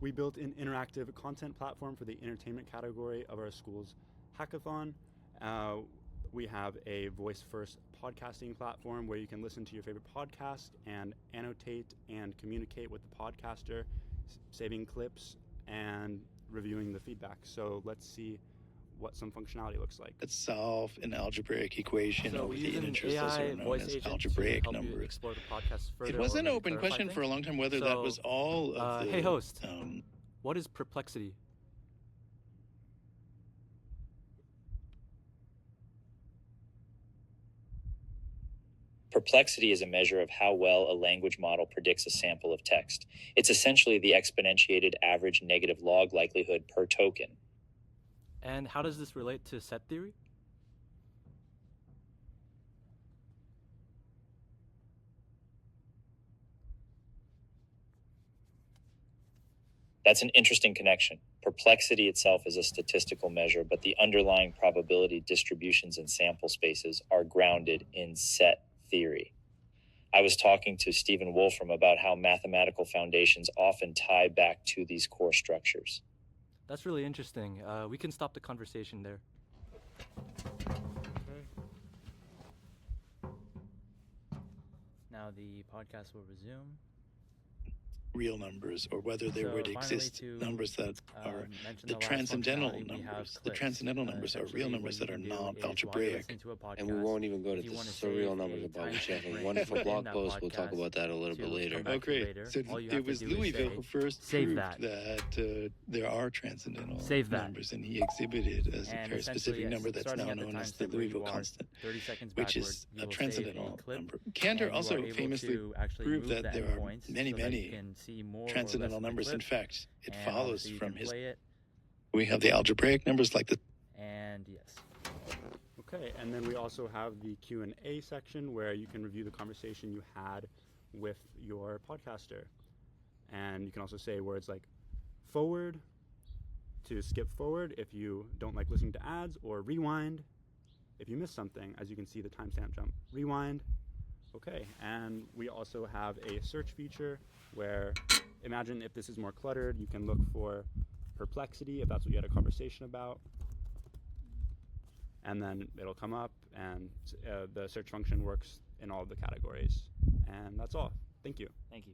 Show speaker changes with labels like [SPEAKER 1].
[SPEAKER 1] We built an interactive content platform for the entertainment category of our school's hackathon. We have a voice-first podcasting platform where you can listen to your favorite podcast and annotate and communicate with the podcaster, saving clips and reviewing the feedback. So let's see what some functionality looks like.
[SPEAKER 2] Let's solve an algebraic equation over the integers, also known as algebraic numbers.
[SPEAKER 3] Explore the podcast further.
[SPEAKER 2] It was an open question for a long time whether that was all of the...
[SPEAKER 3] Hey host, what is perplexity?
[SPEAKER 4] Perplexity is a measure of how well a language model predicts a sample of text. It's essentially the exponentiated average negative log likelihood per token.
[SPEAKER 3] And how does this relate to set theory?
[SPEAKER 4] That's an interesting connection. Perplexity itself is a statistical measure, but the underlying probability distributions in sample spaces are grounded in set theory. I was talking to Stephen Wolfram about how mathematical foundations often tie back to these core structures.
[SPEAKER 3] That's really interesting. We can stop the conversation there. Okay. Now the podcast will resume.
[SPEAKER 2] Real numbers, or whether there would exist numbers that are the transcendental numbers. The transcendental numbers are real numbers that are not algebraic.
[SPEAKER 5] And we won't even go to the surreal numbers about which you have a wonderful blog post. We'll talk about that a little bit later.
[SPEAKER 2] Oh, great. So it was Louisville who first proved that there are transcendental numbers, and he exhibited as a very specific number that's now known as the Louisville constant, which is a transcendental number. Cantor also famously proved that there are many transcendental numbers. In fact, it follows from his... We have the algebraic numbers like the...
[SPEAKER 3] And yes.
[SPEAKER 1] Okay, and then we also have the Q&A section where you can review the conversation you had with your podcaster. And you can also say words like forward to skip forward if you don't like listening to ads, or rewind if you missed something. As you can see, the timestamp jump. Rewind. Okay, and we also have a search feature where, imagine if this is more cluttered, you can look for perplexity if that's what you had a conversation about, and then it'll come up, and the search function works in all of the categories. And that's all. Thank you.
[SPEAKER 3] Thank you.